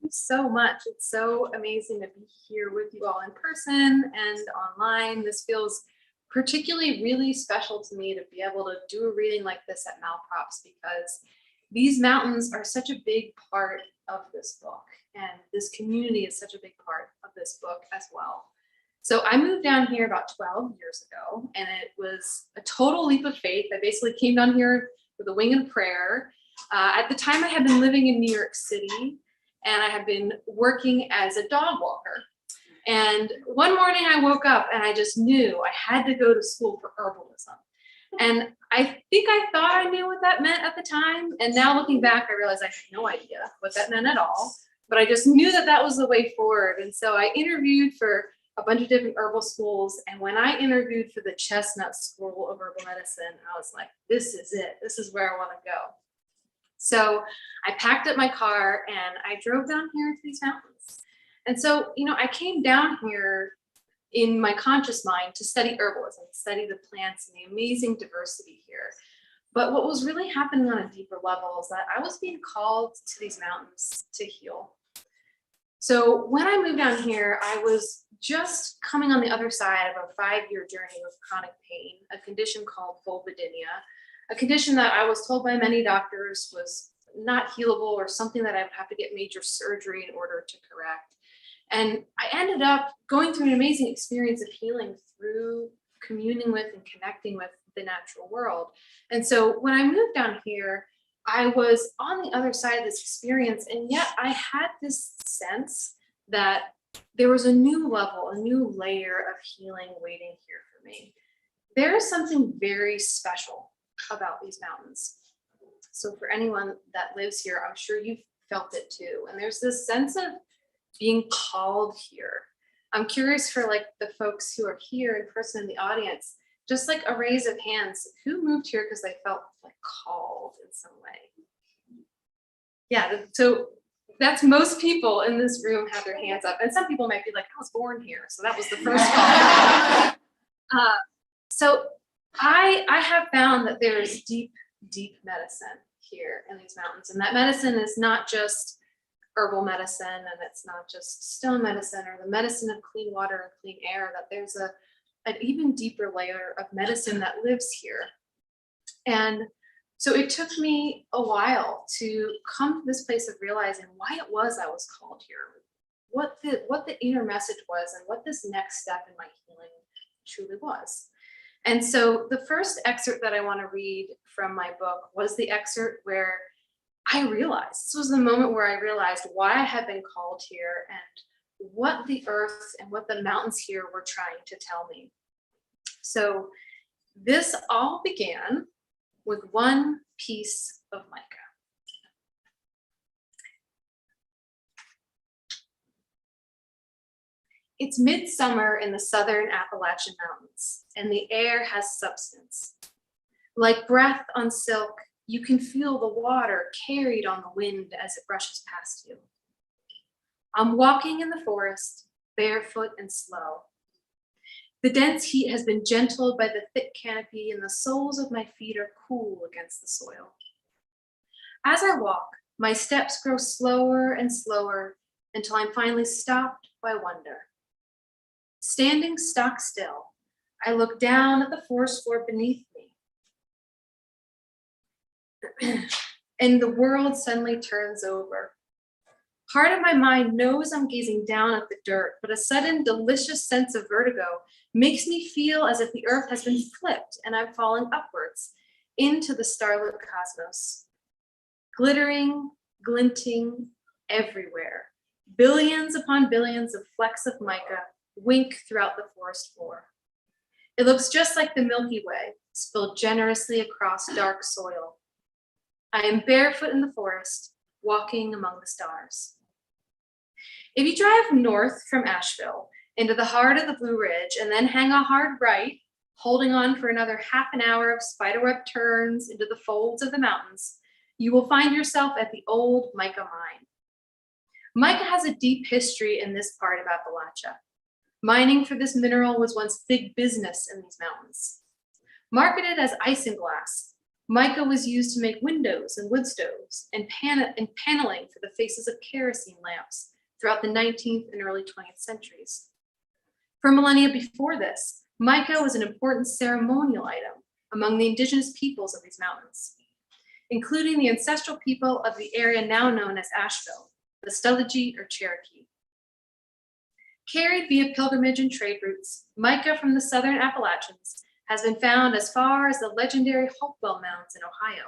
you so much. It's so amazing to be here with you all in person and online. This feels particularly really special to me to be able to do a reading like this at Malaprops, because these mountains are such a big part of this book, and this community is such a big part of this book as well. So I moved down here about 12 years ago, and it was a total leap of faith. I basically came down here with a wing and a prayer. At the time, I had been living in New York City, and I had been working as a dog walker. And one morning I woke up and I just knew I had to go to school for herbalism. And I think I thought I knew what that meant at the time. And now looking back, I realized I had no idea what that meant at all. But I just knew that that was the way forward. And so I interviewed for a bunch of different herbal schools. And when I interviewed for the Chestnut School of Herbal Medicine, I was like, this is it. This is where I want to go. So I packed up my car and I drove down here to these mountains. And so, I came down here in my conscious mind to study herbalism, study the plants and the amazing diversity here. But what was really happening on a deeper level is that I was being called to these mountains to heal. So when I moved down here, I was just coming on the other side of a 5-year journey with chronic pain, a condition called vulvodynia, a condition that I was told by many doctors was not healable or something that I would have to get major surgery in order to correct. And I ended up going through an amazing experience of healing through communing with and connecting with the natural world. And so when I moved down here, I was on the other side of this experience, and yet I had this sense that there was a new level, a new layer of healing waiting here for me. There is something very special about these mountains. So for anyone that lives here, I'm sure you've felt it too. And there's this sense of being called here. I'm curious for the folks who are here in person in the audience, just a raise of hands, who moved here because they felt called in some way? Yeah, so that's most people in this room have their hands up. And some people might be like, I was born here. So that was the first call. So I have found that there's deep, deep medicine here in these mountains. And that medicine is not just herbal medicine, and it's not just stone medicine or the medicine of clean water and clean air, that there's an even deeper layer of medicine that lives here. And so it took me a while to come to this place of realizing why it was I was called here, what the inner message was, and what this next step in my healing truly was. And so the first excerpt that I want to read from my book was the excerpt where I realized, this was the moment where I realized why I had been called here and what the earth and what the mountains here were trying to tell me. So this all began with one piece of mica. It's midsummer in the southern Appalachian Mountains, and the air has substance. Like breath on silk, you can feel the water carried on the wind as it brushes past you. I'm walking in the forest, barefoot and slow. The dense heat has been gentled by the thick canopy, and the soles of my feet are cool against the soil. As I walk, my steps grow slower and slower until I'm finally stopped by wonder. Standing stock still, I look down at the forest floor beneath me. And the world suddenly turns over. Part of my mind knows I'm gazing down at the dirt, but a sudden delicious sense of vertigo makes me feel as if the earth has been flipped and I'm falling upwards into the starlit cosmos. Glittering, glinting everywhere. Billions upon billions of flecks of mica wink throughout the forest floor. It looks just like the Milky Way, spilled generously across dark soil. I am barefoot in the forest, walking among the stars. If you drive north from Asheville into the heart of the Blue Ridge and then hang a hard right, holding on for another half an hour of spiderweb turns into the folds of the mountains, you will find yourself at the old mica mine. Mica has a deep history in this part of Appalachia. Mining for this mineral was once big business in these mountains. Marketed as isinglass, Mica was used to make windows and wood stoves and paneling for the faces of kerosene lamps throughout the 19th and early 20th centuries. For millennia before this, mica was an important ceremonial item among the indigenous peoples of these mountains, including the ancestral people of the area now known as Asheville, the Stullagee or Cherokee. Carried via pilgrimage and trade routes, mica from the southern Appalachians has been found as far as the legendary Hopewell Mounds in Ohio.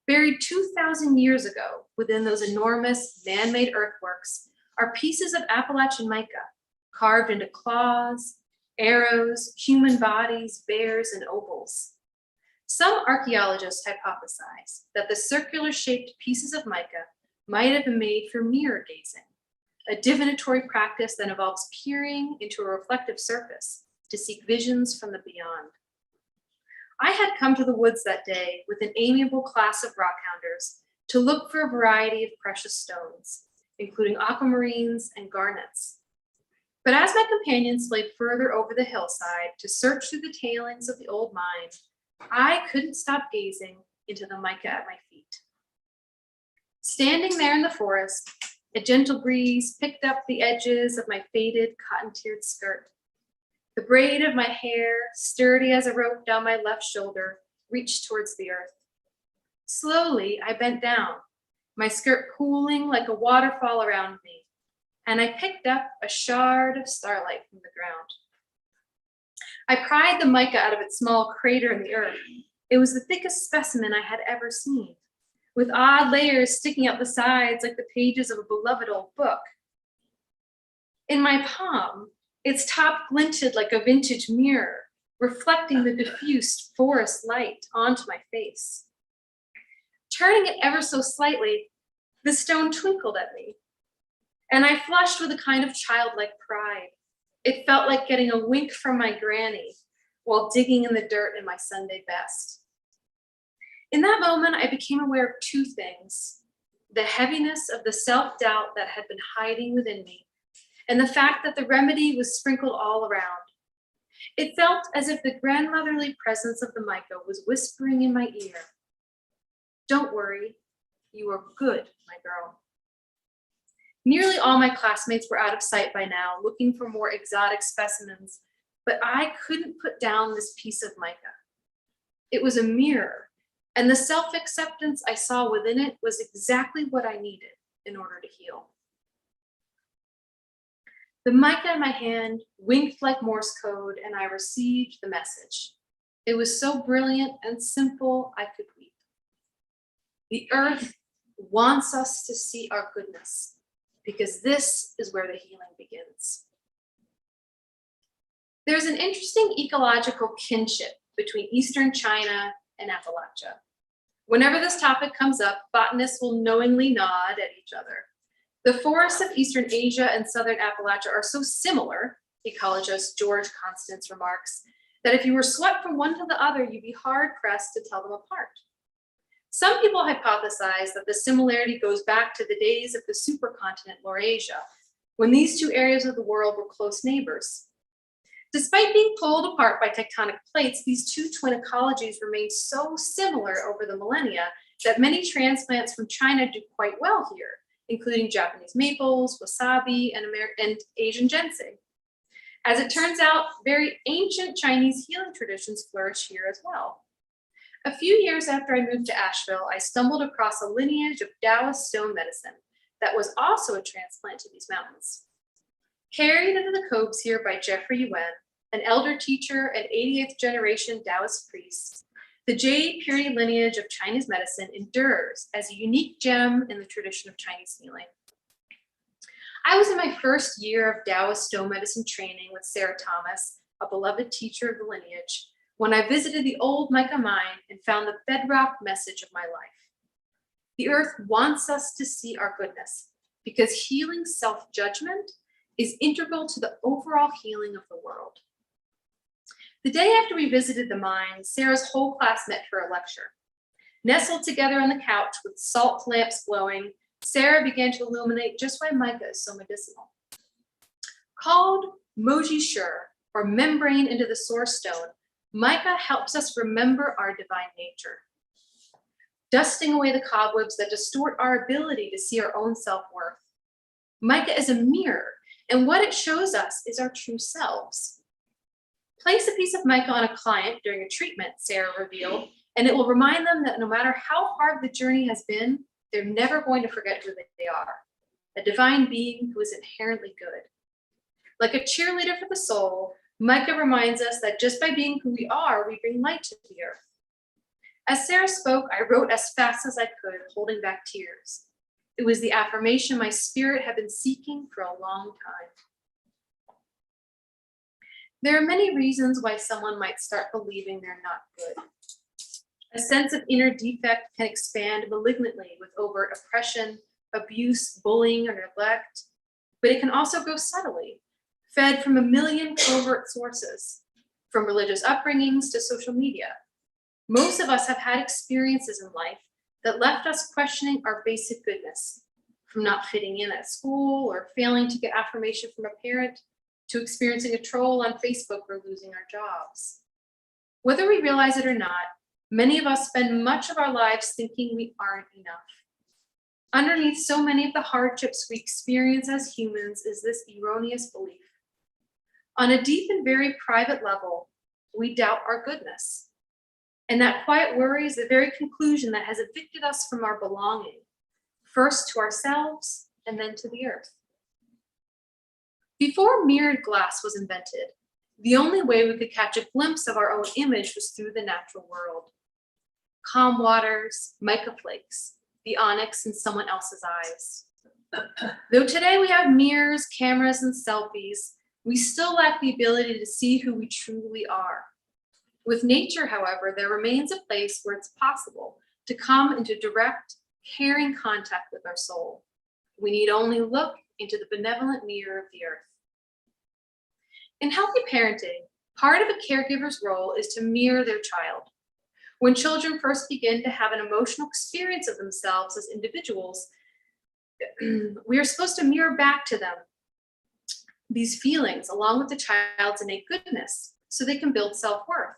Buried 2,000 years ago within those enormous man-made earthworks are pieces of Appalachian mica carved into claws, arrows, human bodies, bears, and opals. Some archaeologists hypothesize that the circular-shaped pieces of mica might have been made for mirror gazing, a divinatory practice that involves peering into a reflective surface to seek visions from the beyond. I had come to the woods that day with an amiable class of rockhounders to look for a variety of precious stones, including aquamarines and garnets. But as my companions slayed further over the hillside to search through the tailings of the old mine, I couldn't stop gazing into the mica at my feet. Standing there in the forest, a gentle breeze picked up the edges of my faded cotton-tiered skirt. The braid of my hair, sturdy as a rope down my left shoulder, reached towards the earth. Slowly, I bent down, my skirt pooling like a waterfall around me, and I picked up a shard of starlight from the ground. I pried the mica out of its small crater in the earth. It was the thickest specimen I had ever seen, with odd layers sticking out the sides like the pages of a beloved old book. In my palm, its top glinted like a vintage mirror, reflecting the diffused forest light onto my face. Turning it ever so slightly, the stone twinkled at me, and I flushed with a kind of childlike pride. It felt like getting a wink from my granny while digging in the dirt in my Sunday best. In that moment, I became aware of two things: the heaviness of the self-doubt that had been hiding within me, and the fact that the remedy was sprinkled all around. It felt as if the grandmotherly presence of the mica was whispering in my ear, "Don't worry, you are good, my girl." Nearly all my classmates were out of sight by now, looking for more exotic specimens, but I couldn't put down this piece of mica. It was a mirror, and the self-acceptance I saw within it was exactly what I needed in order to heal. The mica in my hand winked like Morse code, and I received the message. It was so brilliant and simple, I could weep. The earth wants us to see our goodness, because this is where the healing begins. There's an interesting ecological kinship between Eastern China and Appalachia. Whenever this topic comes up, botanists will knowingly nod at each other. The forests of Eastern Asia and Southern Appalachia are so similar, ecologist George Constance remarks, that if you were swept from one to the other, you'd be hard-pressed to tell them apart. Some people hypothesize that the similarity goes back to the days of the supercontinent Laurasia, when these two areas of the world were close neighbors. Despite being pulled apart by tectonic plates, these two twin ecologies remain so similar over the millennia that many transplants from China do quite well here, including Japanese maples, wasabi, and Asian ginseng. As it turns out, very ancient Chinese healing traditions flourish here as well. A few years after I moved to Asheville, I stumbled across a lineage of Taoist stone medicine that was also a transplant to these mountains. Carried into the Cobes here by Jeffrey Yuen, an elder teacher and 88th generation Taoist priest, the jade purity lineage of Chinese medicine endures as a unique gem in the tradition of Chinese healing. I was in my first year of Taoist stone medicine training with Sarah Thomas, a beloved teacher of the lineage, when I visited the old mica mine and found the bedrock message of my life. The earth wants us to see our goodness because healing self-judgment is integral to the overall healing of the world. The day after we visited the mine, Sarah's whole class met for a lecture. Nestled together on the couch with salt lamps glowing, Sarah began to illuminate just why mica is so medicinal. Called moji shur, or membrane into the source stone, mica helps us remember our divine nature. dusting away the cobwebs that distort our ability to see our own self-worth. Mica is a mirror, and what it shows us is our true selves. Place a piece of mica on a client during a treatment, Sarah revealed, and it will remind them that no matter how hard the journey has been, they're never going to forget who they are, a divine being who is inherently good. Like a cheerleader for the soul, Mica reminds us that just by being who we are, we bring light to the earth. As Sarah spoke, I wrote as fast as I could, holding back tears. It was the affirmation my spirit had been seeking for a long time. There are many reasons why someone might start believing they're not good. A sense of inner defect can expand malignantly with overt oppression, abuse, bullying, or neglect, but it can also grow subtly, fed from a million covert sources, from religious upbringings to social media. Most of us have had experiences in life that left us questioning our basic goodness, from not fitting in at school or failing to get affirmation from a parent, to experiencing a troll on Facebook or losing our jobs. Whether we realize it or not, many of us spend much of our lives thinking we aren't enough. Underneath so many of the hardships we experience as humans is this erroneous belief. On a deep and very private level, we doubt our goodness. And that quiet worry is the very conclusion that has evicted us from our belonging, first to ourselves and then to the earth. Before mirrored glass was invented, the only way we could catch a glimpse of our own image was through the natural world. Calm waters, mica flakes, the onyx in someone else's eyes. Though today we have mirrors, cameras, and selfies, we still lack the ability to see who we truly are. With nature, however, there remains a place where it's possible to come into direct, caring contact with our soul. We need only look into the benevolent mirror of the earth. In healthy parenting, part of a caregiver's role is to mirror their child. When children first begin to have an emotional experience of themselves as individuals, we are supposed to mirror back to them these feelings along with the child's innate goodness so they can build self-worth.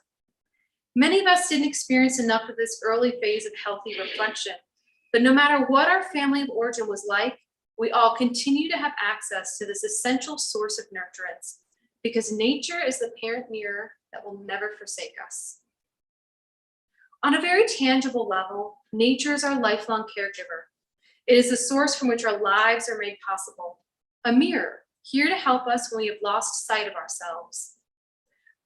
Many of us didn't experience enough of this early phase of healthy reflection, but no matter what our family of origin was like, we all continue to have access to this essential source of nurturance because nature is the parent mirror that will never forsake us. On a very tangible level, nature is our lifelong caregiver. It is the source from which our lives are made possible, a mirror here to help us when we have lost sight of ourselves.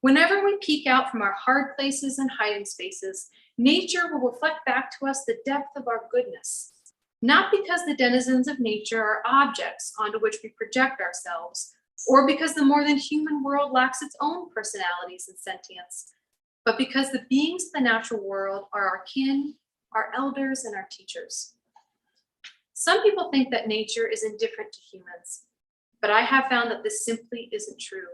Whenever we peek out from our hard places and hiding spaces, nature will reflect back to us the depth of our goodness, not because the denizens of nature are objects onto which we project ourselves, or because the more than human world lacks its own personalities and sentience, but because the beings of the natural world are our kin, our elders, and our teachers. Some people think that nature is indifferent to humans, but I have found that this simply isn't true.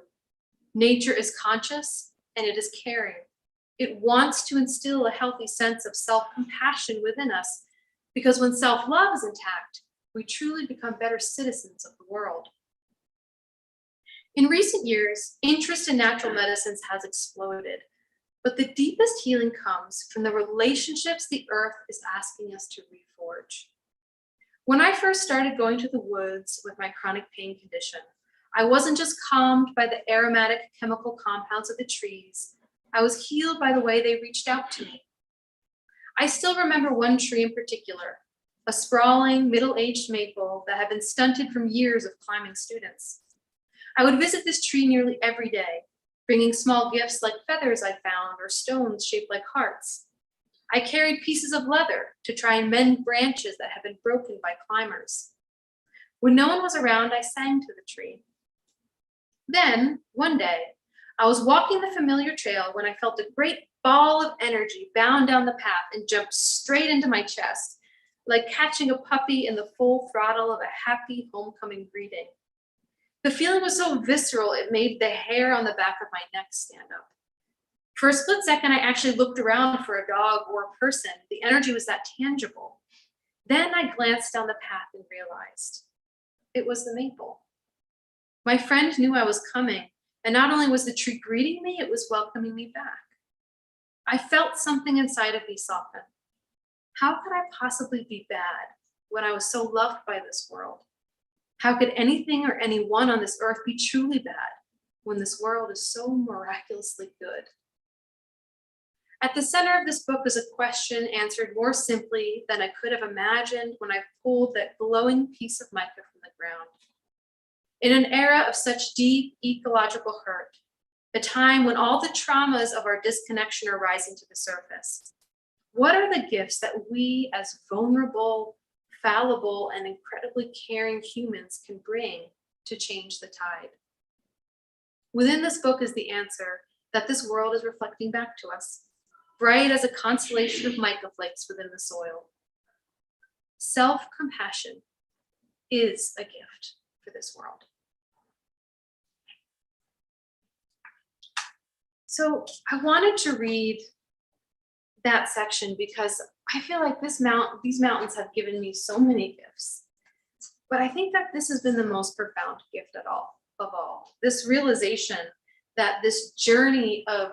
Nature is conscious and it is caring. It wants to instill a healthy sense of self-compassion within us because when self-love is intact, we truly become better citizens of the world. In recent years, interest in natural medicines has exploded, but the deepest healing comes from the relationships the earth is asking us to reforge. When I first started going to the woods with my chronic pain condition, I wasn't just calmed by the aromatic chemical compounds of the trees, I was healed by the way they reached out to me. I still remember one tree in particular, a sprawling, middle-aged maple that had been stunted from years of climbing students. I would visit this tree nearly every day, bringing small gifts like feathers I found or stones shaped like hearts. I carried pieces of leather to try and mend branches that had been broken by climbers. When no one was around, I sang to the tree. Then, one day, I was walking the familiar trail when I felt a great ball of energy bound down the path and jump straight into my chest, like catching a puppy in the full throttle of a happy homecoming greeting. The feeling was so visceral, it made the hair on the back of my neck stand up. For a split second, I actually looked around for a dog or a person. The energy was that tangible. Then I glanced down the path and realized it was the maple. My friend knew I was coming, and not only was the tree greeting me, it was welcoming me back. I felt something inside of me soften. How could I possibly be bad when I was so loved by this world? How could anything or anyone on this earth be truly bad when this world is so miraculously good? At the center of this book is a question answered more simply than I could have imagined when I pulled that glowing piece of mica from the ground. In an era of such deep ecological hurt, a time when all the traumas of our disconnection are rising to the surface, what are the gifts that we as vulnerable, fallible, and incredibly caring humans can bring to change the tide? Within this book is the answer that this world is reflecting back to us, bright as a constellation of mica flakes within the soil. Self-compassion is a gift for this world. So I wanted to read that section because I feel like these mountains have given me so many gifts. But I think that this has been the most profound gift of all. This realization that this journey of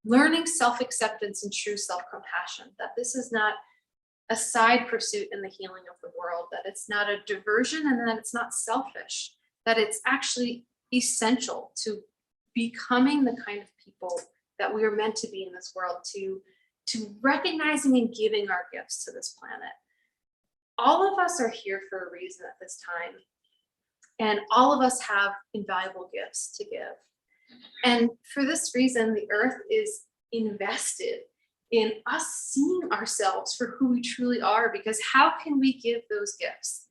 learning self-acceptance and true self-compassion, that this is not a side pursuit in the healing of the world, that it's not a diversion, and that it's not selfish, that it's actually essential to becoming the kind of people that we are meant to be in this world, to recognizing and giving our gifts to this planet. All of us are here for a reason at this time, and all of us have invaluable gifts to give. And for this reason, the earth is invested in us seeing ourselves for who we truly are, because how can we give those gifts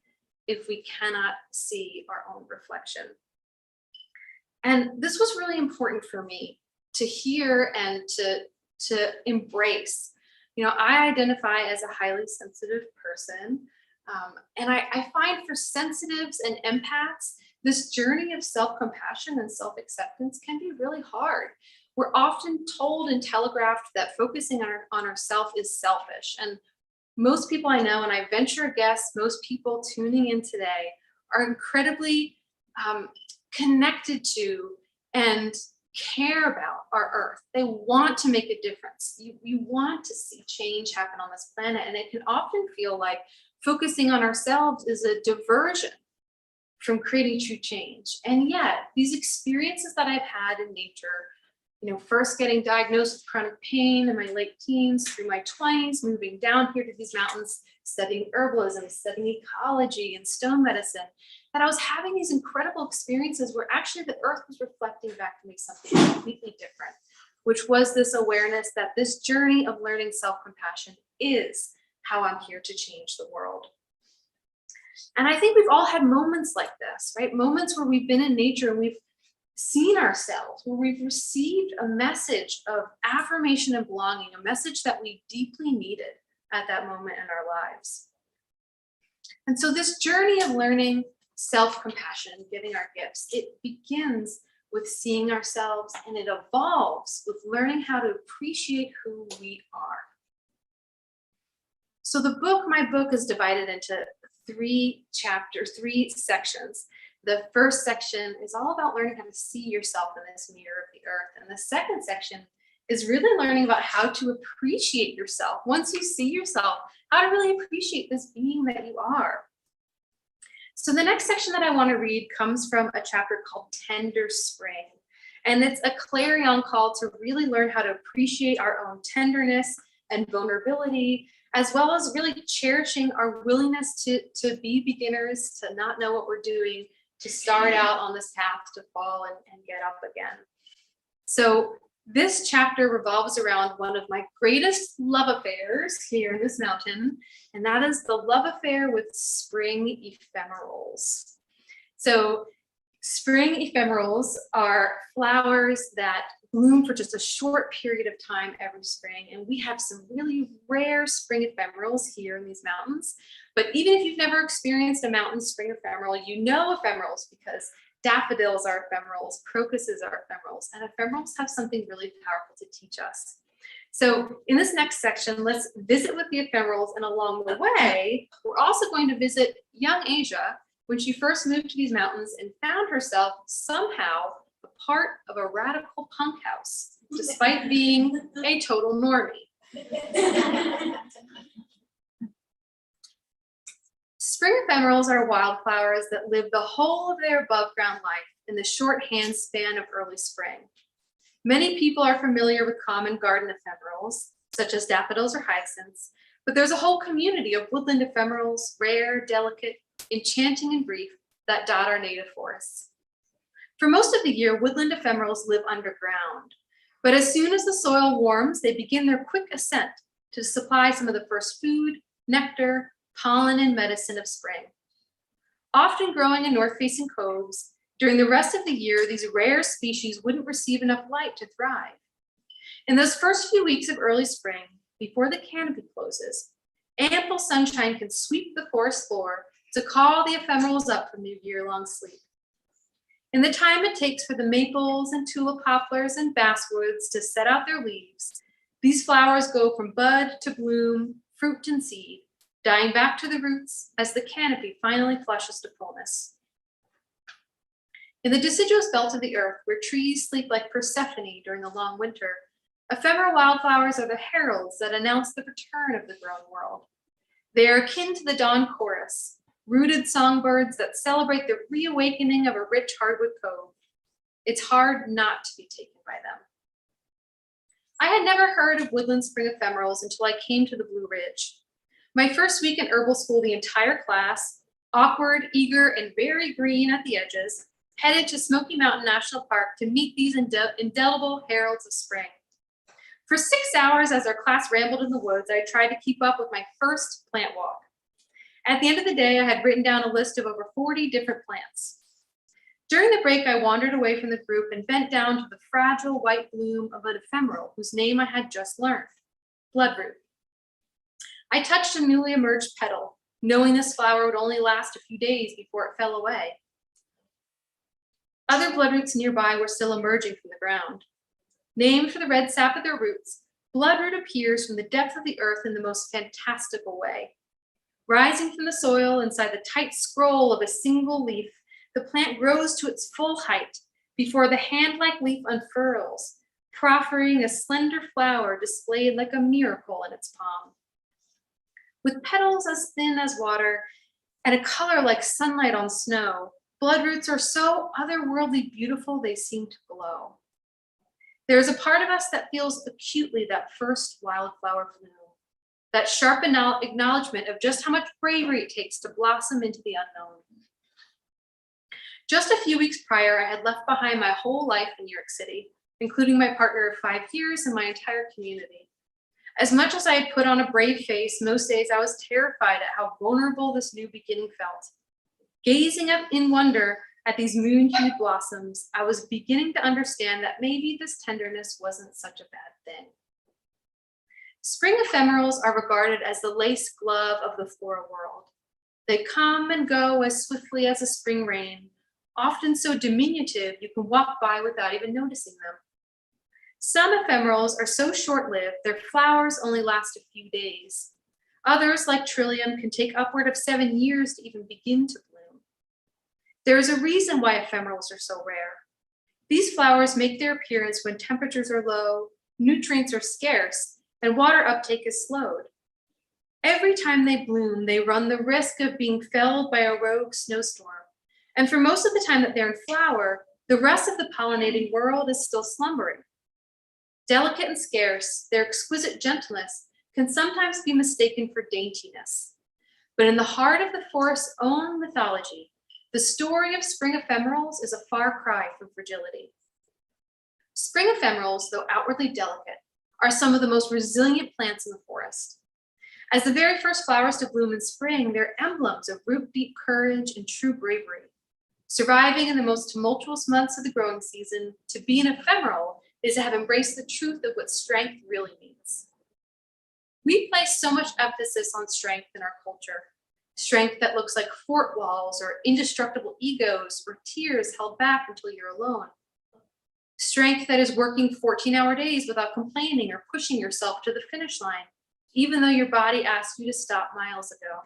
if we cannot see our own reflection? And this was really important for me to hear and to embrace. You know, I identify as a highly sensitive person. And I find for sensitives and empaths, this journey of self-compassion and self-acceptance can be really hard. We're often told and telegraphed that focusing on ourselves is selfish. And most people I know, and I venture a guess, most people tuning in today are incredibly connected to and care about our earth. They want to make a difference. You want to see change happen on this planet. And it can often feel like focusing on ourselves is a diversion from creating true change. And yet these experiences that I've had in nature, you know, first getting diagnosed with chronic pain in my late teens, through my 20s, moving down here to these mountains, studying herbalism, studying ecology and stone medicine, that I was having these incredible experiences where actually the earth was reflecting back to me something completely different, which was this awareness that this journey of learning self-compassion is how I'm here to change the world. And I think we've all had moments like this, right? Moments where we've been in nature and we've seen ourselves, where we've received a message of affirmation and belonging, a message that we deeply needed at that moment in our lives. And so this journey of learning self-compassion, giving our gifts, it begins with seeing ourselves, and it evolves with learning how to appreciate who we are. So my book is divided into 3 sections. The first section is all about learning how to see yourself in this mirror of the earth. And the second section is really learning about how to appreciate yourself. Once you see yourself, how to really appreciate this being that you are. So the next section that I want to read comes from a chapter called Tender Spring. And it's a clarion call to really learn how to appreciate our own tenderness and vulnerability, as well as really cherishing our willingness to be beginners, to not know what we're doing, to start out on this path, to fall and get up again. So this chapter revolves around one of my greatest love affairs here in this mountain, and that is the love affair with spring ephemerals. So spring ephemerals are flowers that bloom for just a short period of time every spring. And we have some really rare spring ephemerals here in these mountains. But even if you've never experienced a mountain spring ephemeral, you know ephemerals because daffodils are ephemerals, crocuses are ephemerals, and ephemerals have something really powerful to teach us. So in this next section, let's visit with the ephemerals. And along the way, we're also going to visit young Asia when she first moved to these mountains and found herself somehow a part of a radical punk house, despite being a total normie. Spring ephemerals are wildflowers that live the whole of their above ground life in the short hand span of early spring. Many people are familiar with common garden ephemerals, such as daffodils or hyacinths, but there's a whole community of woodland ephemerals, rare, delicate, enchanting, and brief, that dot our native forests. For most of the year, woodland ephemerals live underground, but as soon as the soil warms, they begin their quick ascent to supply some of the first food, nectar, pollen, and medicine of spring. Often growing in north-facing coves, during the rest of the year, these rare species wouldn't receive enough light to thrive. In those first few weeks of early spring, before the canopy closes, ample sunshine can sweep the forest floor to call the ephemerals up from their year-long sleep. In the time it takes for the maples and tulip poplars and basswoods to set out their leaves, these flowers go from bud to bloom, fruit and seed, dying back to the roots as the canopy finally flushes to fullness. In the deciduous belt of the earth, where trees sleep like Persephone during the long winter, ephemeral wildflowers are the heralds that announce the return of the growing world. They are akin to the dawn chorus, rooted songbirds that celebrate the reawakening of a rich hardwood cove. It's hard not to be taken by them. I had never heard of woodland spring ephemerals until I came to the Blue Ridge. My first week in herbal school, the entire class, awkward, eager, and very green at the edges, headed to Smoky Mountain National Park to meet these indelible heralds of spring. For 6 hours as our class rambled in the woods, I tried to keep up with my first plant walk. At the end of the day, I had written down a list of over 40 different plants. During the break, I wandered away from the group and bent down to the fragile white bloom of an ephemeral whose name I had just learned, bloodroot. I touched a newly emerged petal, knowing this flower would only last a few days before it fell away. Other bloodroots nearby were still emerging from the ground. Named for the red sap of their roots, bloodroot appears from the depth of the earth in the most fantastical way. Rising from the soil inside the tight scroll of a single leaf, the plant grows to its full height before the hand-like leaf unfurls, proffering a slender flower displayed like a miracle in its palm. With petals as thin as water and a color like sunlight on snow, bloodroots are so otherworldly beautiful they seem to glow. There is a part of us that feels acutely that first wildflower bloom, that sharp acknowledgement of just how much bravery it takes to blossom into the unknown. Just a few weeks prior, I had left behind my whole life in New York City, including my partner of 5 years and my entire community. As much as I had put on a brave face, most days I was terrified at how vulnerable this new beginning felt. Gazing up in wonder at these moon-hued blossoms, I was beginning to understand that maybe this tenderness wasn't such a bad thing. Spring ephemerals are regarded as the lace glove of the floral world. They come and go as swiftly as a spring rain, often so diminutive you can walk by without even noticing them. Some ephemerals are so short-lived, their flowers only last a few days. Others, like Trillium, can take upward of 7 years to even begin to bloom. There is a reason why ephemerals are so rare. These flowers make their appearance when temperatures are low, nutrients are scarce, and water uptake is slowed. Every time they bloom, they run the risk of being felled by a rogue snowstorm. And for most of the time that they're in flower, the rest of the pollinating world is still slumbering. Delicate and scarce, their exquisite gentleness can sometimes be mistaken for daintiness. But in the heart of the forest's own mythology, the story of spring ephemerals is a far cry from fragility. Spring ephemerals, though outwardly delicate, are some of the most resilient plants in the forest. As the very first flowers to bloom in spring, they're emblems of root-deep courage and true bravery. Surviving in the most tumultuous months of the growing season, to be an ephemeral is to have embraced the truth of what strength really means. We place so much emphasis on strength in our culture. Strength that looks like fort walls or indestructible egos or tears held back until you're alone. Strength that is working 14-hour days without complaining or pushing yourself to the finish line, even though your body asked you to stop miles ago.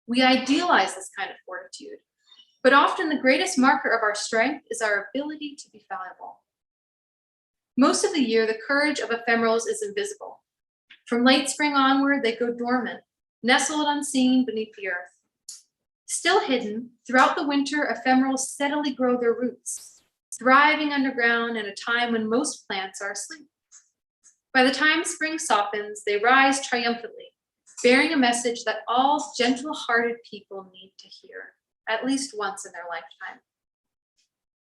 We idealize this kind of fortitude, but often the greatest marker of our strength is our ability to be fallible. Most of the year, the courage of ephemerals is invisible. From late spring onward, they go dormant, nestled unseen beneath the earth. Still hidden, throughout the winter, ephemerals steadily grow their roots, thriving underground in a time when most plants are asleep. By the time spring softens, they rise triumphantly, bearing a message that all gentle-hearted people need to hear, at least once in their lifetime.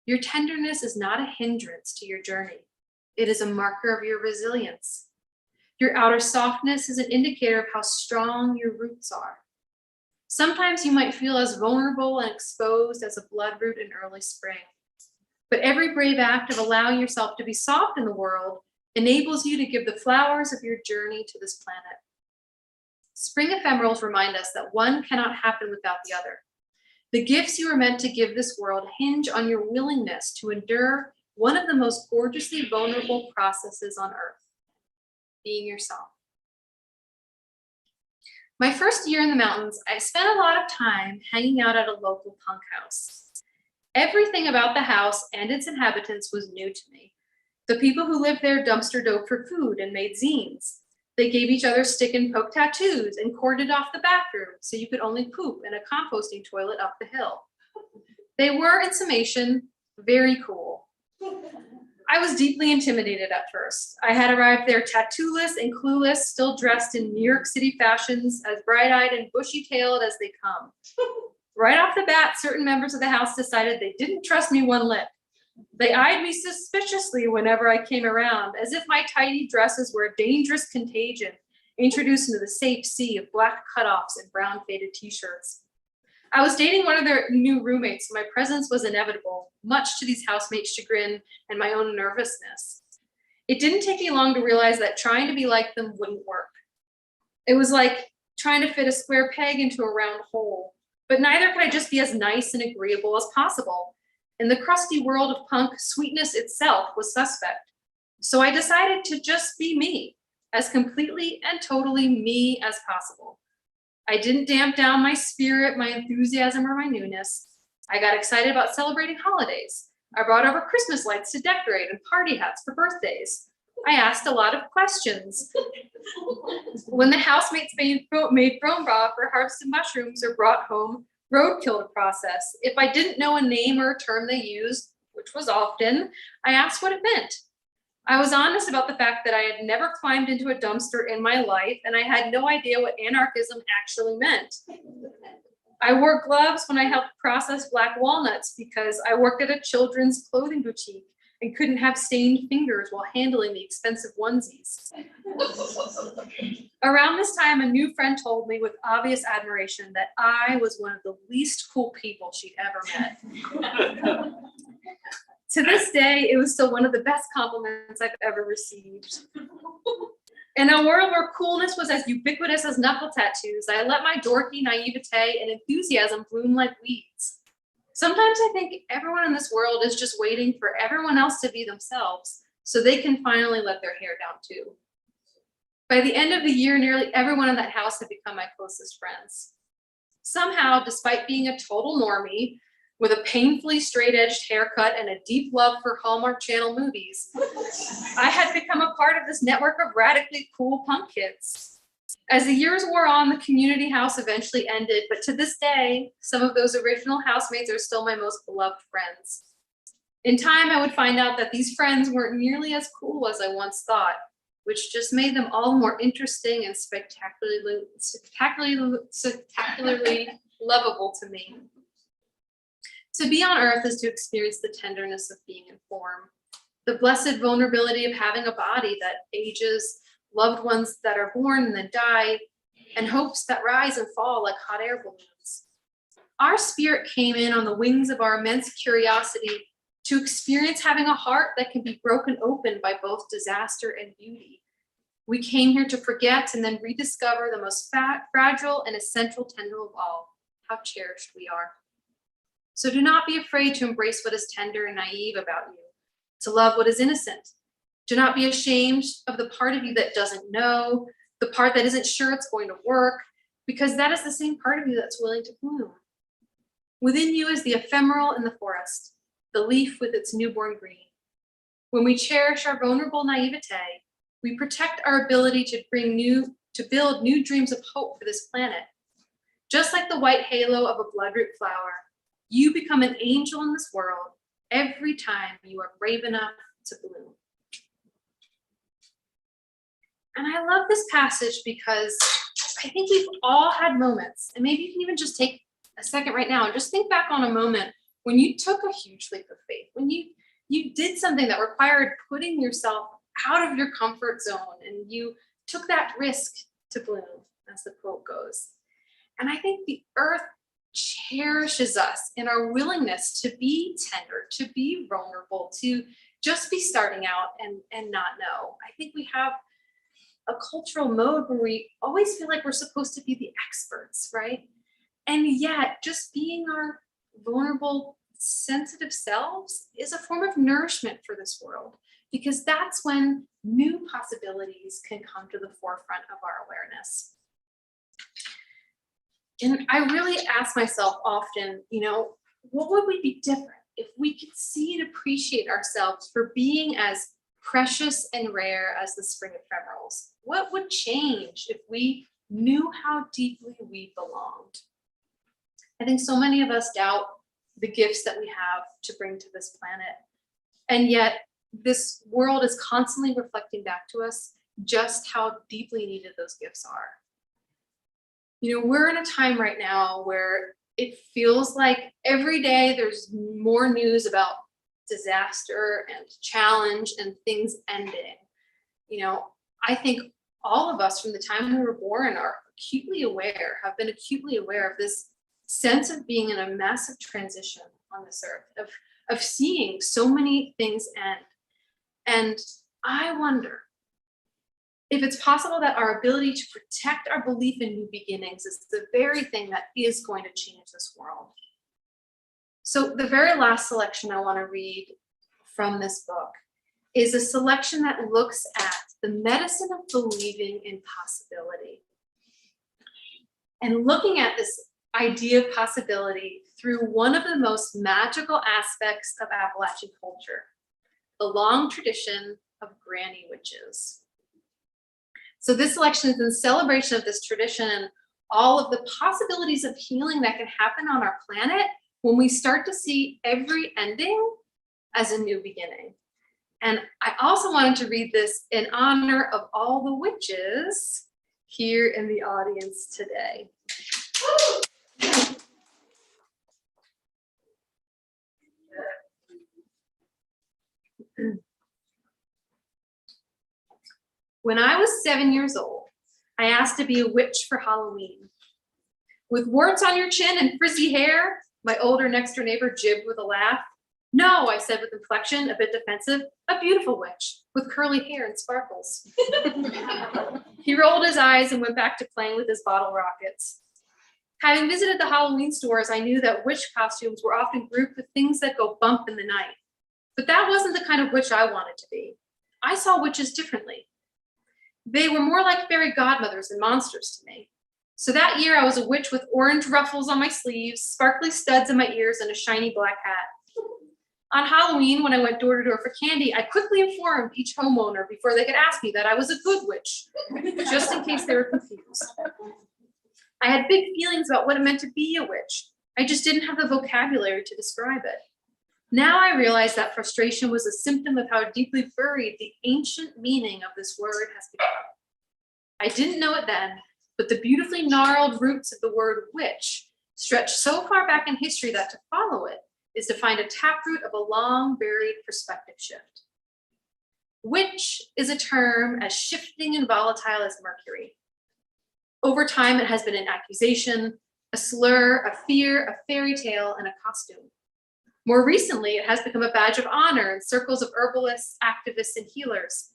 Your tenderness is not a hindrance to your journey. It is a marker of your resilience. Your outer softness is an indicator of how strong your roots are. Sometimes you might feel as vulnerable and exposed as a bloodroot in early spring. But every brave act of allowing yourself to be soft in the world enables you to give the flowers of your journey to this planet. Spring ephemerals remind us that one cannot happen without the other. The gifts you are meant to give this world hinge on your willingness to endure one of the most gorgeously vulnerable processes on earth, being yourself. My first year in the mountains, I spent a lot of time hanging out at a local punk house. Everything about the house and its inhabitants was new to me. The people who lived there dumpster dove for food and made zines. They gave each other stick and poke tattoos and cordoned off the bathroom so you could only poop in a composting toilet up the hill. They were, in summation, very cool. I was deeply intimidated at first. I had arrived there tattooless and clueless, still dressed in New York City fashions, as bright-eyed and bushy-tailed as they come. Right off the bat, certain members of the house decided they didn't trust me one lick. They eyed me suspiciously whenever I came around, as if my tidy dresses were a dangerous contagion, introduced into the safe sea of black cutoffs and brown faded t-shirts. I was dating one of their new roommates, so my presence was inevitable, much to these housemates' chagrin and my own nervousness. It didn't take me long to realize that trying to be like them wouldn't work. It was like trying to fit a square peg into a round hole, but neither could I just be as nice and agreeable as possible. In the crusty world of punk, sweetness itself was suspect. So I decided to just be me, as completely and totally me as possible. I didn't damp down my spirit, my enthusiasm, or my newness. I got excited about celebrating holidays. I brought over Christmas lights to decorate and party hats for birthdays. I asked a lot of questions. When the housemates made phone broth or harvested mushrooms or brought home roadkill to process, if I didn't know a name or a term they used, which was often, I asked what it meant. I was honest about the fact that I had never climbed into a dumpster in my life, and I had no idea what anarchism actually meant. I wore gloves when I helped process black walnuts because I worked at a children's clothing boutique and couldn't have stained fingers while handling the expensive onesies. Around this time, a new friend told me with obvious admiration that I was one of the least cool people she'd ever met. To this day, it was still one of the best compliments I've ever received. In a world where coolness was as ubiquitous as knuckle tattoos, I let my dorky naivete and enthusiasm bloom like weeds. Sometimes I think everyone in this world is just waiting for everyone else to be themselves so they can finally let their hair down too. By the end of the year, nearly everyone in that house had become my closest friends. Somehow, despite being a total normie, with a painfully straight-edged haircut and a deep love for Hallmark Channel movies, I had become a part of this network of radically cool punk kids. As the years wore on, the community house eventually ended, but to this day, some of those original housemates are still my most beloved friends. In time, I would find out that these friends weren't nearly as cool as I once thought, which just made them all more interesting and spectacularly lovable to me. To be on earth is to experience the tenderness of being in form, the blessed vulnerability of having a body that ages, loved ones that are born and then die, and hopes that rise and fall like hot air balloons. Our spirit came in on the wings of our immense curiosity to experience having a heart that can be broken open by both disaster and beauty. We came here to forget and then rediscover the most fragile and essential tendril of all, how cherished we are. So do not be afraid to embrace what is tender and naive about you, to love what is innocent. Do not be ashamed of the part of you that doesn't know, the part that isn't sure it's going to work, because that is the same part of you that's willing to bloom. Within you is the ephemeral in the forest, the leaf with its newborn green. When we cherish our vulnerable naivete, we protect our ability to build new dreams of hope for this planet. Just like the white halo of a bloodroot flower, you become an angel in this world every time you are brave enough to bloom. And I love this passage because I think we've all had moments, and maybe you can even just take a second right now and just think back on a moment when you took a huge leap of faith, when you did something that required putting yourself out of your comfort zone, and you took that risk to bloom, as the quote goes. And I think the earth cherishes us in our willingness to be tender, to be vulnerable, to just be starting out and not know. I think we have a cultural mode where we always feel like we're supposed to be the experts, right? And yet just being our vulnerable, sensitive selves is a form of nourishment for this world, because that's when new possibilities can come to the forefront of our awareness. And I really ask myself often, what would we be different if we could see and appreciate ourselves for being as precious and rare as the spring ephemerals? What would change if we knew how deeply we belonged? I think so many of us doubt the gifts that we have to bring to this planet. And yet this world is constantly reflecting back to us just how deeply needed those gifts are. We're in a time right now where it feels like every day there's more news about disaster and challenge and things ending. I think all of us from the time we were born have been acutely aware of this sense of being in a massive transition on this earth, of seeing so many things end. And I wonder if it's possible that our ability to protect our belief in new beginnings is the very thing that is going to change this world. So the very last selection I want to read from this book is a selection that looks at the medicine of believing in possibility, and looking at this idea of possibility through one of the most magical aspects of Appalachian culture, the long tradition of granny witches. So this selection is in celebration of this tradition and all of the possibilities of healing that can happen on our planet when we start to see every ending as a new beginning. And I also wanted to read this in honor of all the witches here in the audience today. When I was 7 years old, I asked to be a witch for Halloween. With warts on your chin and frizzy hair, my older next door neighbor jibbed with a laugh. No, I said with inflection, a bit defensive, a beautiful witch with curly hair and sparkles. He rolled his eyes and went back to playing with his bottle rockets. Having visited the Halloween stores, I knew that witch costumes were often grouped with things that go bump in the night. But that wasn't the kind of witch I wanted to be. I saw witches differently. They were more like fairy godmothers and monsters to me. So that year I was a witch with orange ruffles on my sleeves, sparkly studs in my ears, and a shiny black hat. On Halloween, when I went door to door for candy, I quickly informed each homeowner before they could ask me that I was a good witch, just in case they were confused. I had big feelings about what it meant to be a witch. I just didn't have the vocabulary to describe it. Now I realize that frustration was a symptom of how deeply buried the ancient meaning of this word has become. I didn't know it then, but the beautifully gnarled roots of the word witch stretch so far back in history that to follow it is to find a taproot of a long buried perspective shift. Witch is a term as shifting and volatile as Mercury. Over time, it has been an accusation, a slur, a fear, a fairy tale, and a costume. More recently, it has become a badge of honor in circles of herbalists, activists, and healers.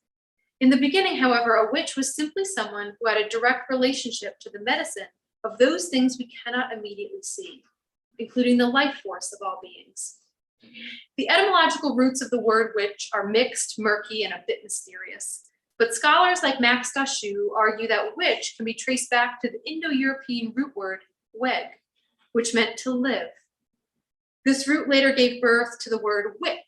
In the beginning, however, a witch was simply someone who had a direct relationship to the medicine of those things we cannot immediately see, including the life force of all beings. The etymological roots of the word witch are mixed, murky, and a bit mysterious. But scholars like Max Dashu argue that witch can be traced back to the Indo-European root word weg, which meant to live. This root later gave birth to the word wick,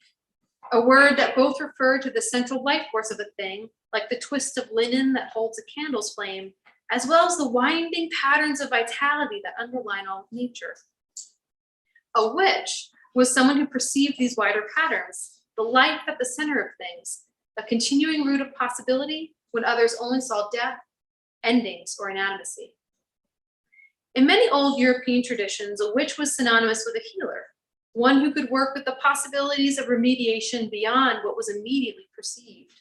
a word that both referred to the central life force of a thing, like the twist of linen that holds a candle's flame, as well as the winding patterns of vitality that underline all of nature. A witch was someone who perceived these wider patterns, the life at the center of things, a continuing root of possibility when others only saw death, endings, or inanimacy. In many old European traditions, a witch was synonymous with a healer, one who could work with the possibilities of remediation beyond what was immediately perceived.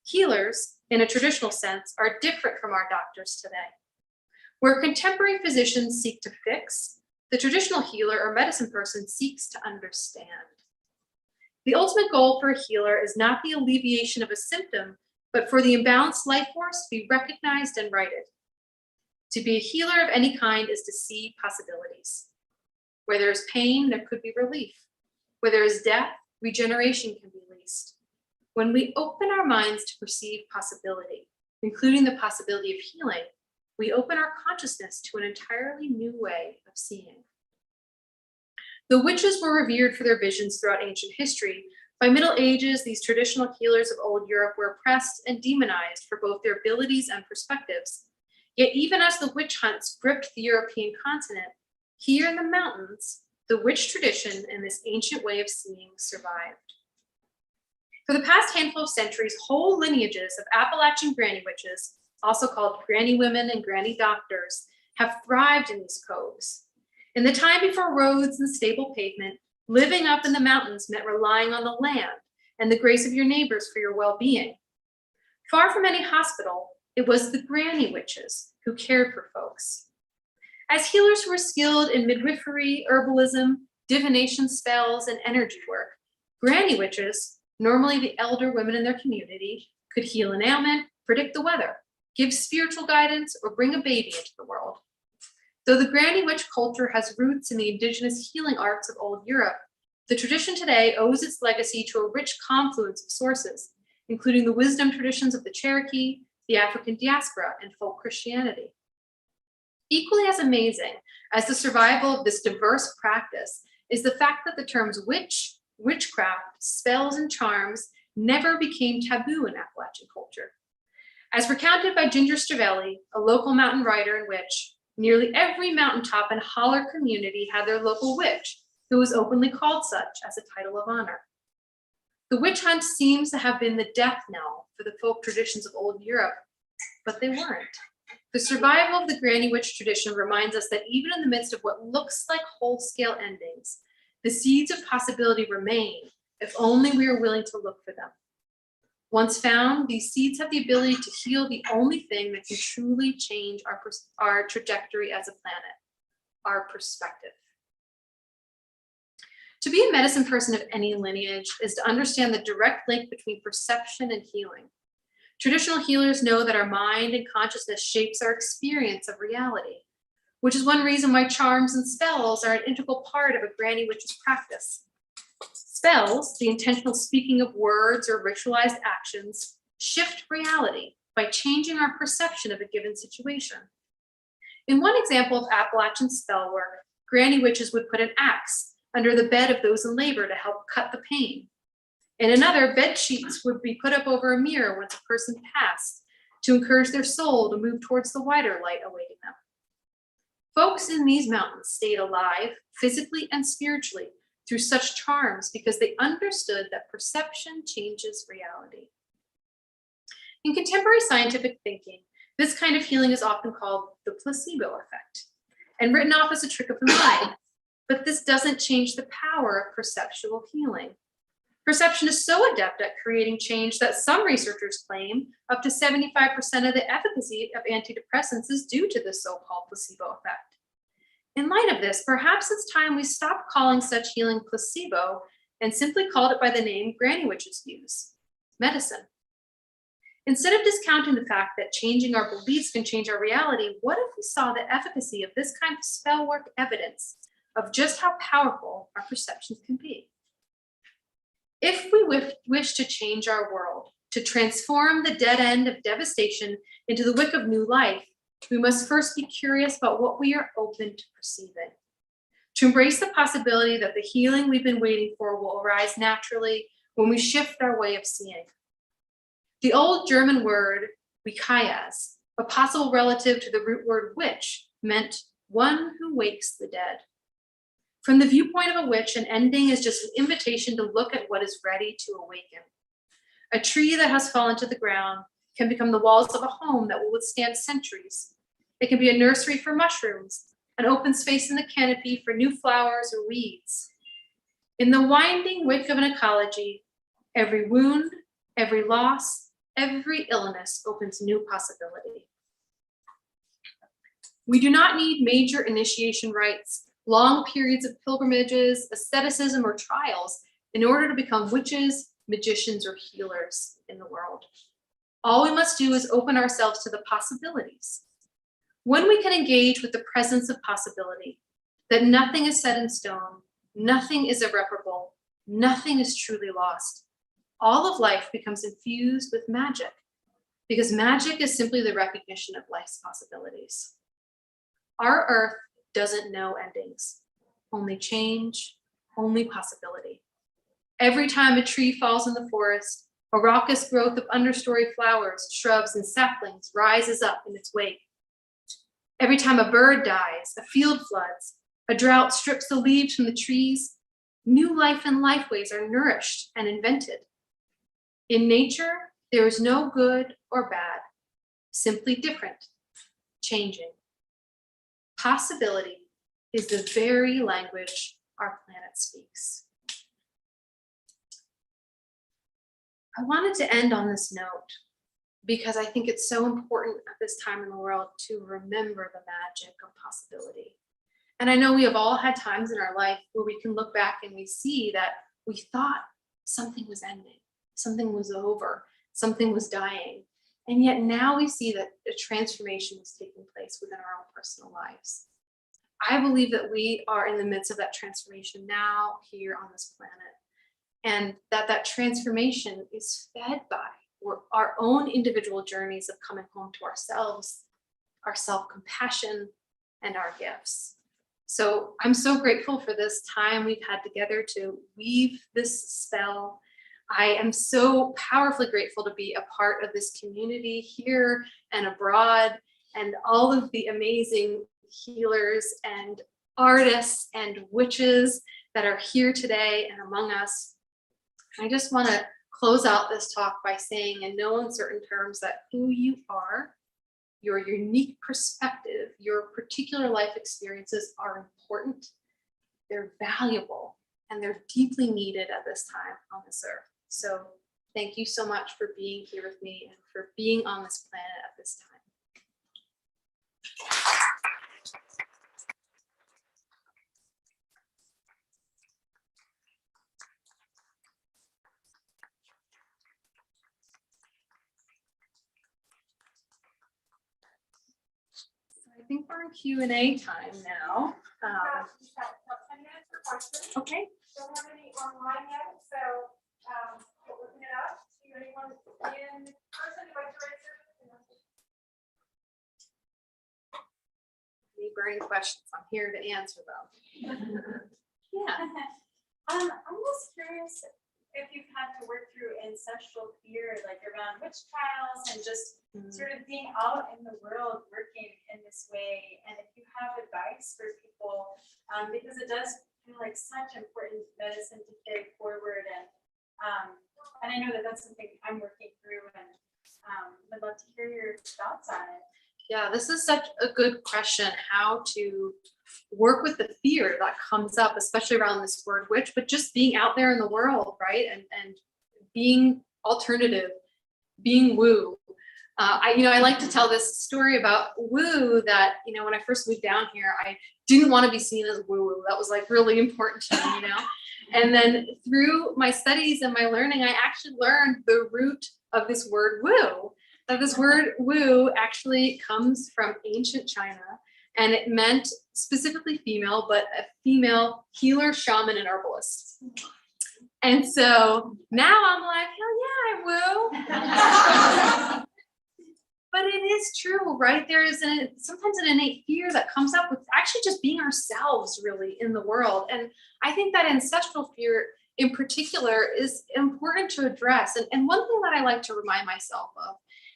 Healers, in a traditional sense, are different from our doctors today. Where contemporary physicians seek to fix, the traditional healer or medicine person seeks to understand. The ultimate goal for a healer is not the alleviation of a symptom, but for the imbalanced life force to be recognized and righted. To be a healer of any kind is to see possibilities. Where there is pain, there could be relief. Where there is death, regeneration can be released. When we open our minds to perceive possibility, including the possibility of healing, we open our consciousness to an entirely new way of seeing. The witches were revered for their visions throughout ancient history. By Middle Ages, these traditional healers of old Europe were oppressed and demonized for both their abilities and perspectives. Yet even as the witch hunts gripped the European continent, here in the mountains, the witch tradition and this ancient way of seeing survived. For the past handful of centuries, whole lineages of Appalachian granny witches, also called granny women and granny doctors, have thrived in these coves. In the time before roads and stable pavement, living up in the mountains meant relying on the land and the grace of your neighbors for your well-being. Far from any hospital, it was the granny witches who cared for folks. As healers who were skilled in midwifery, herbalism, divination spells, and energy work, granny witches, normally the elder women in their community, could heal an ailment, predict the weather, give spiritual guidance, or bring a baby into the world. Though the granny witch culture has roots in the indigenous healing arts of old Europe, the tradition today owes its legacy to a rich confluence of sources, including the wisdom traditions of the Cherokee, the African diaspora, and folk Christianity. Equally as amazing as the survival of this diverse practice is the fact that the terms witch, witchcraft, spells, and charms never became taboo in Appalachian culture. As recounted by Ginger Stavelli, a local mountain writer and witch, nearly every mountaintop and holler community had their local witch, who was openly called such as a title of honor. The witch hunt seems to have been the death knell for the folk traditions of old Europe, but they weren't. The survival of the granny witch tradition reminds us that even in the midst of what looks like whole-scale endings, the seeds of possibility remain if only we are willing to look for them. Once found, these seeds have the ability to heal the only thing that can truly change our trajectory as a planet, our perspective. To be a medicine person of any lineage is to understand the direct link between perception and healing. Traditional healers know that our mind and consciousness shapes our experience of reality, which is one reason why charms and spells are an integral part of a granny witch's practice. Spells, the intentional speaking of words or ritualized actions, shift reality by changing our perception of a given situation. In one example of Appalachian spell work, granny witches would put an axe under the bed of those in labor to help cut the pain. In another, bed sheets would be put up over a mirror once a person passed to encourage their soul to move towards the wider light awaiting them. Folks in these mountains stayed alive, physically and spiritually, through such charms because they understood that perception changes reality. In contemporary scientific thinking, this kind of healing is often called the placebo effect and written off as a trick of the mind. But this doesn't change the power of perceptual healing. Perception is so adept at creating change that some researchers claim up to 75% of the efficacy of antidepressants is due to this so-called placebo effect. In light of this, perhaps it's time we stop calling such healing placebo and simply called it by the name granny witches use, medicine. Instead of discounting the fact that changing our beliefs can change our reality, what if we saw the efficacy of this kind of spell work evidence of just how powerful our perceptions can be? If we wish to change our world, to transform the dead end of devastation into the wick of new life, we must first be curious about what we are open to perceiving. To embrace the possibility that the healing we've been waiting for will arise naturally when we shift our way of seeing. The old German word, Wikayas, A possible relative to the root word witch meant one who wakes the dead. From the viewpoint of a witch, an ending is just an invitation to look at what is ready to awaken. A tree that has fallen to the ground can become the walls of a home that will withstand centuries. It can be a nursery for mushrooms, an open space in the canopy for new flowers or weeds. In the winding wick of an ecology, every wound, every loss, every illness opens new possibility. We do not need major initiation rites, long periods of pilgrimages, asceticism, or trials in order to become witches, magicians, or healers in the world. All we must do is open ourselves to the possibilities. When we can engage with the presence of possibility, that nothing is set in stone, nothing is irreparable, nothing is truly lost, all of life becomes infused with magic, because magic is simply the recognition of life's possibilities. Our earth doesn't know endings, only change, only possibility. Every time a tree falls in the forest, a raucous growth of understory flowers, shrubs, and saplings rises up in its wake. Every time a bird dies, a field floods, a drought strips the leaves from the trees, new life and lifeways are nourished and invented. In nature, there is no good or bad, simply different, changing. Possibility is the very language our planet speaks. I wanted to end on this note because I think it's so important at this time in the world to remember the magic of possibility. And I know we have all had times in our life where we can look back and we see that we thought something was ending, something was over, something was dying. And yet now we see that a transformation is taking place within our own personal lives. I believe that we are in the midst of that transformation now here on this planet. And that transformation is fed by our own individual journeys of coming home to ourselves, our self-compassion, and our gifts. So I'm so grateful for this time we've had together to weave this spell. I am so powerfully grateful to be a part of this community here and abroad, and all of the amazing healers and artists and witches that are here today and among us. I just want to close out this talk by saying in no uncertain terms that who you are, your unique perspective, your particular life experiences are important, they're valuable, and they're deeply needed at this time on this earth. So thank you so much for being here with me and for being on this planet at this time. I think we're in Q&A time now. About 10 minutes for questions. Okay. Don't have any online yet, so we're looking it up. See anyone in person who'd like to raise their hand? Any burning questions? I'm here to answer them. Yeah. I'm just curious if you've had to work through ancestral fear, like around witch trials and just sort of being out in the world working in this way, and if you have advice for people, because it does feel like such important medicine to carry forward, and I know that that's something I'm working through, and would love to hear your thoughts on it. Yeah, this is such a good question, how to work with the fear that comes up, especially around this word witch, but just being out there in the world, right? And being alternative, being woo. I like to tell this story about woo that, when I first moved down here, I didn't want to be seen as woo-woo. That was like really important to me, And then through my studies and my learning, I actually learned the root of this word woo. That this word woo actually comes from ancient China, and it meant specifically female, but a female healer, shaman, and herbalist. And so now I'm like, hell yeah, I woo. But it is true, right? There is sometimes an innate fear that comes up with actually just being ourselves really in the world. And I think that ancestral fear in particular is important to address. And one thing that I like to remind myself of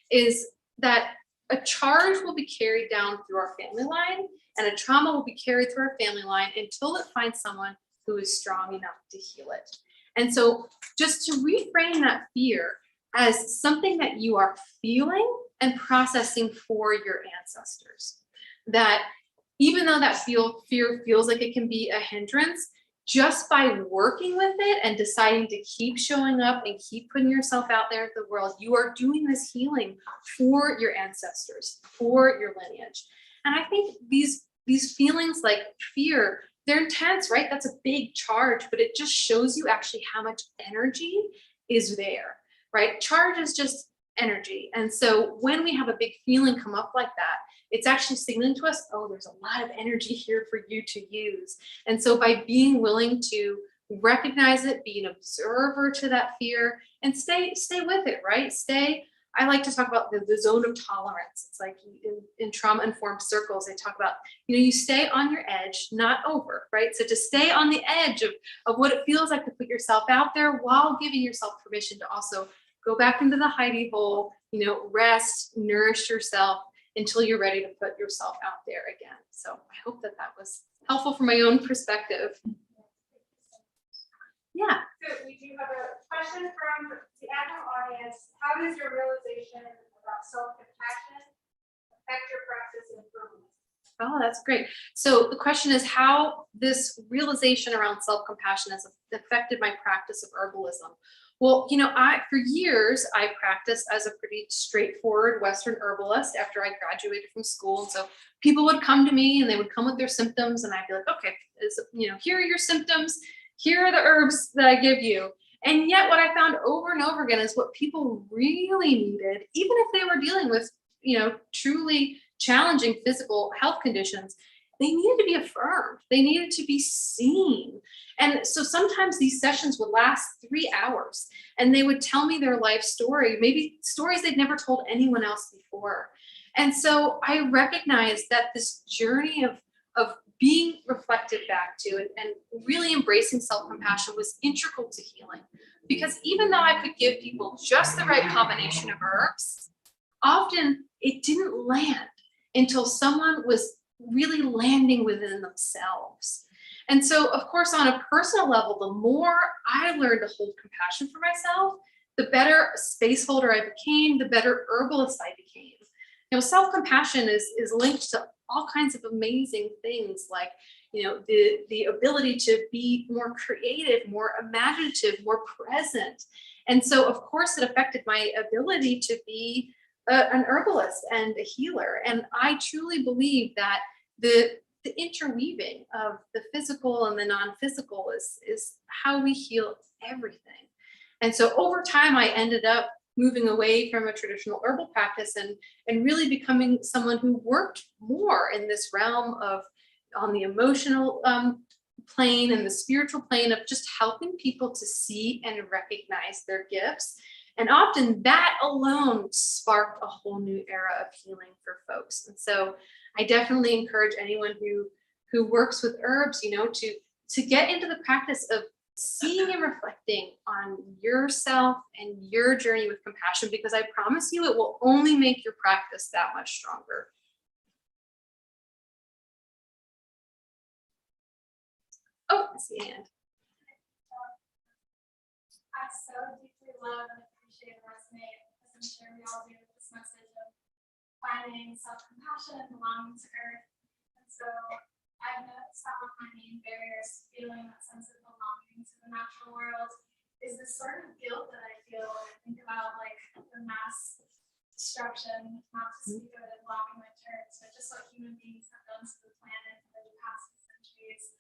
is that a charge will be carried down through our family line, and a trauma will be carried through our family line until it finds someone who is strong enough to heal it. And so just to reframe that fear as something that you are feeling and processing for your ancestors, that even though that fear feels like it can be a hindrance, just by working with it and deciding to keep showing up and keep putting yourself out there in the world, you are doing this healing for your ancestors, for your lineage. And I think these feelings like fear, they're intense, right? That's a big charge, but it just shows you actually how much energy is there, right? Charge is just energy. And so when we have a big feeling come up like that, it's actually signaling to us, oh, there's a lot of energy here for you to use. And so by being willing to recognize it, be an observer to that fear, and stay with it, right? I like to talk about the zone of tolerance. It's like in trauma-informed circles, they talk about, you stay on your edge, not over, right? So to stay on the edge of what it feels like to put yourself out there while giving yourself permission to also go back into the hidey hole, rest, nourish yourself, until you're ready to put yourself out there again. So I hope that was helpful from my own perspective. Yeah. So we do have a question from the adult audience. How does your realization about self-compassion affect your practice in improvement? Oh, that's great. So the question is how this realization around self-compassion has affected my practice of herbalism. Well, for years, I practiced as a pretty straightforward Western herbalist after I graduated from school. And so people would come to me and they would come with their symptoms and I'd be like, okay, here are your symptoms. Here are the herbs that I give you. And yet what I found over and over again is what people really needed, even if they were dealing with, truly challenging physical health conditions, they needed to be affirmed. They needed to be seen. And so sometimes these sessions would last 3 hours and they would tell me their life story, maybe stories they'd never told anyone else before. And so I recognized that this journey of being reflected back to and really embracing self-compassion was integral to healing. Because even though I could give people just the right combination of herbs, often it didn't land until someone was really landing within themselves. And so, of course, on a personal level, the more I learned to hold compassion for myself, the better space holder I became, the better herbalist I became. Self-compassion is linked to all kinds of amazing things like, the ability to be more creative, more imaginative, more present. And so, of course, it affected my ability to be an herbalist and a healer. And I truly believe that the interweaving of the physical and the non-physical is how we heal everything. And so over time, I ended up moving away from a traditional herbal practice and really becoming someone who worked more in this realm of on the emotional plane and the spiritual plane of just helping people to see and recognize their gifts. And often that alone sparked a whole new era of healing for folks. And so I definitely encourage anyone who works with herbs, to get into the practice of seeing and reflecting on yourself and your journey with compassion, because I promise you it will only make your practice that much stronger. Oh, I see a hand. I so deeply love and appreciate and resonate, as I'm sure we all do, with this message of finding self-compassion and belonging to Earth. And so I've noticed that one of my main barriers, feeling that sense of belonging to the natural world, is this sort of guilt that I feel when I think about like the mass destruction, not to speak of it blocking my turns, but just what human beings have done to the planet for the past centuries.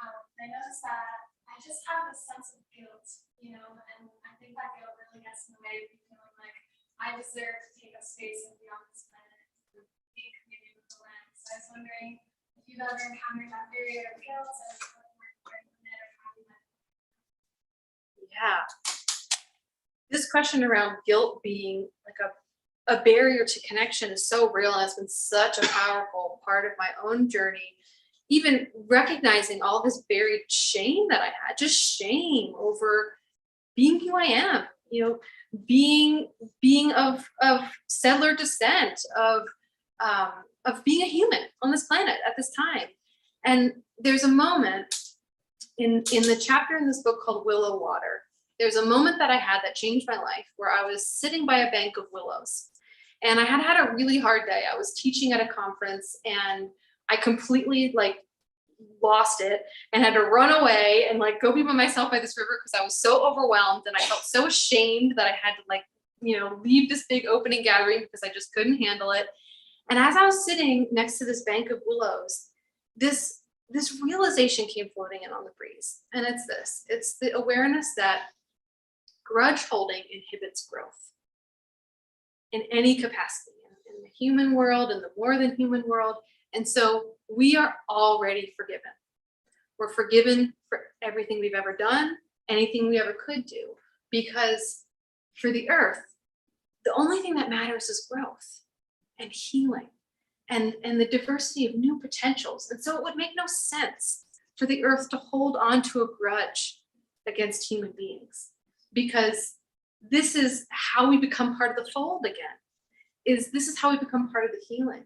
I noticed that I just have a sense of guilt, and I think that guilt really gets in the way of me feeling like I deserve to take up space and be on this planet and be in communion with the land. So I was wondering if you've ever encountered that barrier of guilt and what you're doing with it or how you might. Yeah. This question around guilt being like a barrier to connection is so real, and it's been such a powerful part of my own journey. Even recognizing all this buried shame that I had, just shame over being who I am, being of settler descent, of being a human on this planet at this time. And there's a moment in the chapter in this book called Willow Water. There's a moment that I had that changed my life where I was sitting by a bank of willows. And I had a really hard day. I was teaching at a conference and I completely lost it and had to run away and go be by myself by this river because I was so overwhelmed and I felt so ashamed that I had to leave this big opening gathering because I just couldn't handle it. And as I was sitting next to this bank of willows, this realization came floating in on the breeze. And it's the awareness that grudge holding inhibits growth in any capacity, in the human world, in the more than human world. And so we are already forgiven. We're forgiven for everything we've ever done, anything we ever could do, because for the earth, the only thing that matters is growth and healing and the diversity of new potentials. And so it would make no sense for the earth to hold on to a grudge against human beings, because this is how we become part of the fold again. This is how we become part of the healing.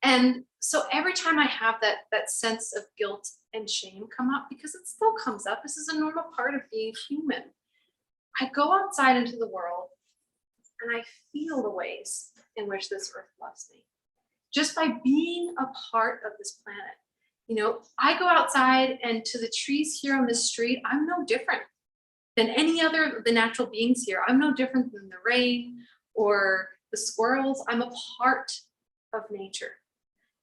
And so every time I have that sense of guilt and shame come up, because it still comes up, this is a normal part of being human, I go outside into the world and I feel the ways in which this earth loves me. Just by being a part of this planet. I go outside and to the trees here on the street, I'm no different than any other of the natural beings here. I'm no different than the rain or the squirrels. I'm a part of nature,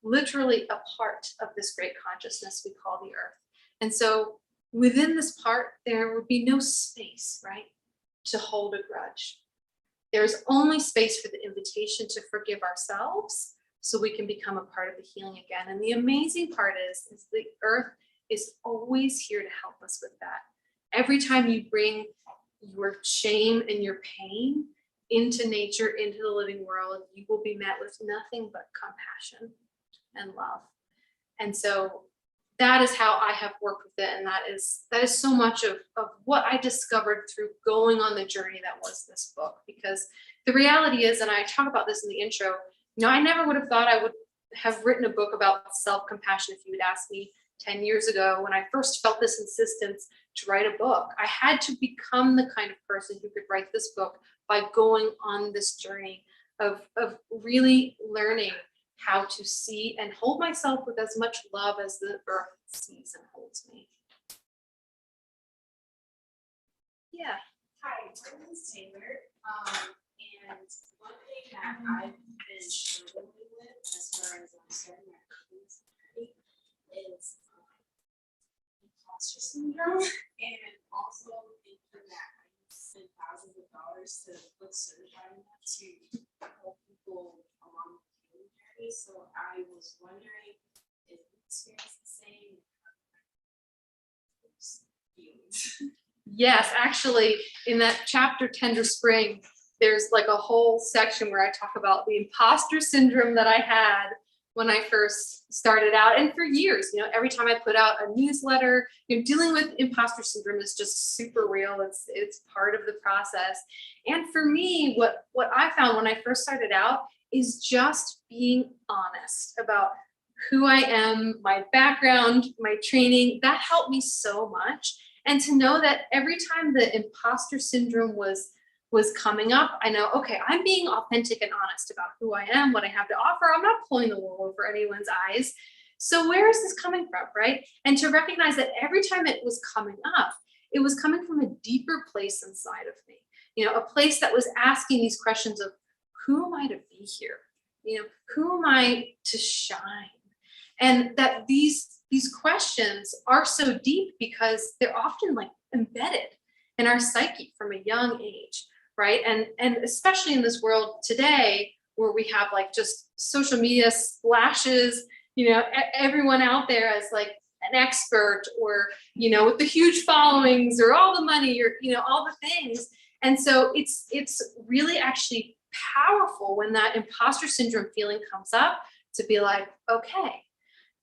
literally a part of this great consciousness we call the earth. And so within this part, there would be no space, right, to hold a grudge. There's only space for the invitation to forgive ourselves so we can become a part of the healing again. And the amazing part is the earth is always here to help us with that. Every time you bring your shame and your pain into nature, into the living world, you will be met with nothing but compassion and love. And so that is how I have worked with it. And that is so much of what I discovered through going on the journey that was this book. Because the reality is, and I talk about this in the intro, I never would have thought I would have written a book about self-compassion if you had asked me 10 years ago when I first felt this insistence to write a book. I had to become the kind of person who could write this book by going on this journey of really learning how to see and hold myself with as much love as the earth sees and holds me. Yeah. Hi, my name is Taylor. And one thing that I've been struggling with as far as starting my business is imposter syndrome, and also thinking that I spend thousands of dollars to book certified enough to help people along the healing journey. So I was wondering if you experience the same feelings. Yes, actually, in that chapter, Tender Spring, there's a whole section where I talk about the imposter syndrome that I had when I first started out. And for years, every time I put out a newsletter, dealing with imposter syndrome is just super real. It's part of the process. And for me, what I found when I first started out is just being honest about who I am, my background, my training. That helped me so much. And to know that every time the imposter syndrome was coming up, I know, okay, I'm being authentic and honest about who I am, what I have to offer. I'm not pulling the wool over anyone's eyes. So where is this coming from, right? And to recognize that every time it was coming up, it was coming from a deeper place inside of me, a place that was asking these questions of, who am I to be here? Who am I to shine? And that these questions are so deep because they're often embedded in our psyche from a young age. Right. And especially in this world today, where we have just social media splashes, everyone out there as an expert or, with the huge followings or all the money or, all the things. And so it's really actually powerful when that imposter syndrome feeling comes up to be like, okay,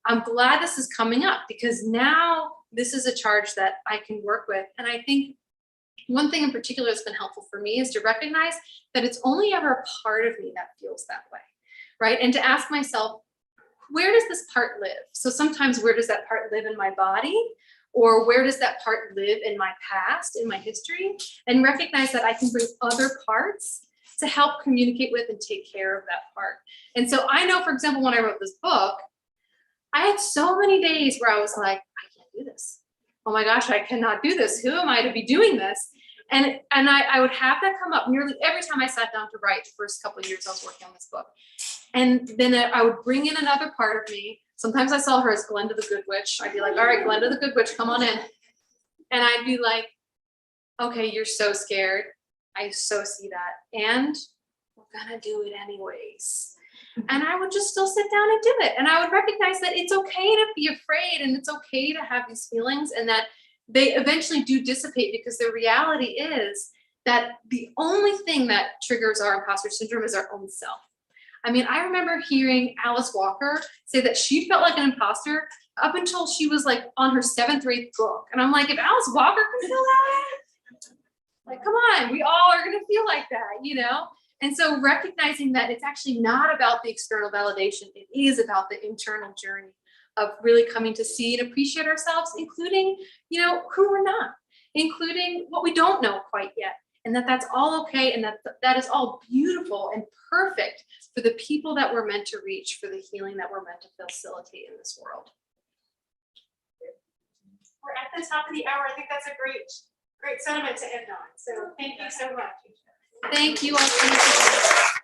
I'm glad this is coming up because now this is a charge that I can work with. And I think one thing in particular that's been helpful for me is to recognize that it's only ever a part of me that feels that way, right? And to ask myself, where does this part live? So sometimes where does that part live in my body? Or where does that part live in my past, in my history? And recognize that I can bring other parts to help communicate with and take care of that part. And so I know, for example, when I wrote this book, I had so many days where I was like, I can't do this. Oh my gosh, I cannot do this. Who am I to be doing this? And I would have that come up nearly every time I sat down to write the first couple of years I was working on this book. And then I would bring in another part of me. Sometimes I saw her as Glenda the Good Witch. I'd be like, all right, Glenda the Good Witch, come on in. And I'd be like, okay, you're so scared. I so see that. And we're gonna do it anyways. And I would just still sit down and do it. And I would recognize that it's okay to be afraid and it's okay to have these feelings and that they eventually do dissipate, because the reality is that the only thing that triggers our imposter syndrome is our own self. I mean, I remember hearing Alice Walker say that she felt like an imposter up until she was like on her 7th or 8th book. And I'm like, if Alice Walker can feel that, like, come on, we all are gonna feel like that, you know? And so recognizing that it's actually not about the external validation, it is about the internal journey of really coming to see and appreciate ourselves, including, you know, who we're not, including what we don't know quite yet, and that that's all okay, and that is all beautiful and perfect for the people that we're meant to reach, for the healing that we're meant to facilitate in this world. We're at the top of the hour. I think that's a great sentiment to end on. So thank you so much. Thank you all.